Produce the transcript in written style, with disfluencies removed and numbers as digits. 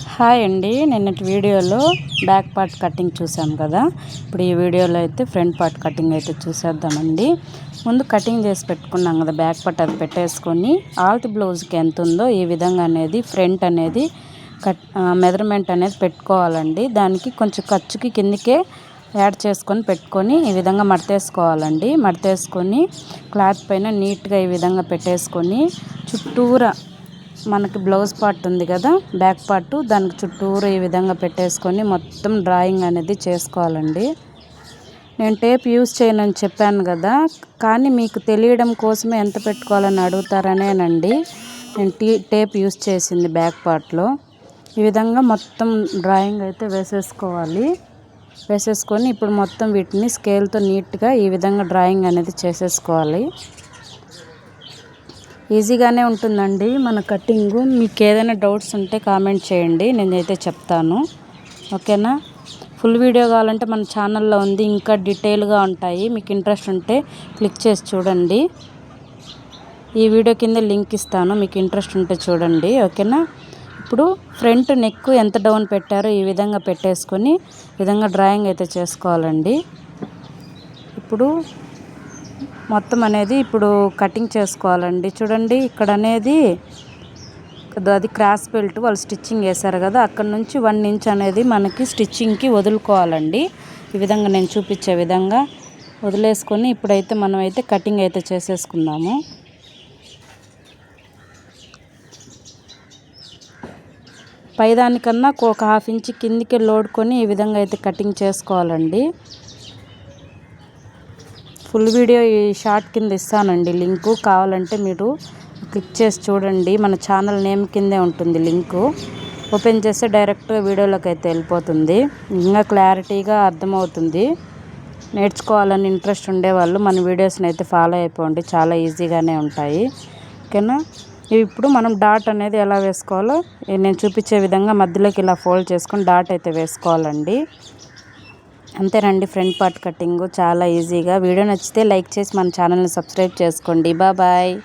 Hi అండి, నిన్నటి వీడియోలో బ్యాక్ పార్ట్ కటింగ్ చూసాం కదా. ఇప్పుడు ఈ వీడియోలో అయితే ఫ్రంట్ పార్ట్ కటింగ్ అయితే చూసేద్దామండి. ముందు కటింగ్ చేసి పెట్టుకున్నాం కదా బ్యాక్ పార్ట్, అది పెట్టేసుకొని ఆల్ట్ బ్లౌజ్కి ఎంత ఉందో ఈ విధంగా అనేది ఫ్రంట్ అనేది మెజర్మెంట్ అనేది పెట్టుకోవాలండి. దానికి కొంచెం ఖర్చుకి కిందకే యాడ్ చేసుకొని పెట్టుకొని ఈ విధంగా మడతేసుకోవాలండి. మడతేసుకొని క్లాత్ పైన నీట్గా ఈ విధంగా పెట్టేసుకొని చుట్టూరా మనకి బ్లౌజ్ పార్ట్ ఉంది కదా బ్యాక్ పార్ట్, దానికి చుట్టూరు ఈ విధంగా పెట్టేసుకొని మొత్తం డ్రాయింగ్ అనేది చేసుకోవాలండి. నేను టేప్ యూజ్ చేయనని చెప్పాను కదా, కానీ మీకు తెలియడం కోసమే ఎంత పెట్టుకోవాలని అడుగుతారనేనండి నేను టేప్ యూజ్ చేసింది బ్యాక్ పార్ట్లో. ఈ విధంగా మొత్తం డ్రాయింగ్ అయితే వేసేసుకోవాలి. వేసేసుకొని ఇప్పుడు మొత్తం వీటిని స్కేల్తో నీట్గా ఈ విధంగా డ్రాయింగ్ అనేది చేసేసుకోవాలి. ఈజీగానే ఉంటుందండి మన కటింగు. మీకు ఏదైనా డౌట్స్ ఉంటే కామెంట్ చేయండి, నేనైతే చెప్తాను. ఓకేనా. ఫుల్ వీడియో కావాలంటే మన ఛానల్లో ఉంది, ఇంకా డీటెయిల్గా ఉంటాయి. మీకు ఇంట్రెస్ట్ ఉంటే క్లిక్ చేసి చూడండి. ఈ వీడియో కింద లింక్ ఇస్తాను, మీకు ఇంట్రెస్ట్ ఉంటే చూడండి. ఓకేనా. ఇప్పుడు ఫ్రంట్ నెక్ ఎంత డౌన్ పెట్టారో ఈ విధంగా పెట్టేసుకొని ఈ విధంగా డ్రాయింగ్ అయితే చేసుకోవాలండి. ఇప్పుడు మొత్తం అనేది ఇప్పుడు కటింగ్ చేసుకోవాలండి. చూడండి, ఇక్కడ అనేది అది క్రాస్ బెల్ట్ వాళ్ళు స్టిచ్చింగ్ వేశారు కదా, అక్కడ నుంచి 1 ఇంచ్ అనేది మనకి స్టిచ్చింగ్కి వదులుకోవాలండి. ఈ విధంగా నేను చూపించే విధంగా వదిలేసుకొని ఇప్పుడైతే మనం అయితే కటింగ్ అయితే చేసేసుకుందాము. పైదానికన్నా ఒక 1/2 ఇంచ్ కిందికి లోడుకొని ఈ విధంగా అయితే కటింగ్ చేసుకోవాలండి. ఫుల్ వీడియో ఈ షార్ట్ కింద ఇస్తానండి లింకు, కావాలంటే మీరు క్లిక్ చేసి చూడండి. మన ఛానల్ నేమ్ కిందే ఉంటుంది లింకు. ఓపెన్ చేస్తే డైరెక్ట్గా వీడియోలోకి అయితే వెళ్ళిపోతుంది, ఇంకా క్లారిటీగా అర్థమవుతుంది. నేర్చుకోవాలని ఇంట్రెస్ట్ ఉండేవాళ్ళు మన వీడియోస్ని అయితే ఫాలో అయిపోండి, చాలా ఈజీగానే ఉంటాయి. ఓకేనా. ఇప్పుడు మనం డాట్ అనేది ఎలా వేసుకోవాలో నేను చూపించే విధంగా మధ్యలోకి ఇలా ఫోల్డ్ చేసుకొని డాట్ అయితే వేసుకోవాలండి. అంతేనండి, ఫ్రంట్ పార్ట్ కటింగ్ చాలా ఈజీగా. వీడియో నచ్చితే లైక్ చేసి మన ఛానల్ని సబ్స్క్రైబ్ చేసుకోండి. బాయ్.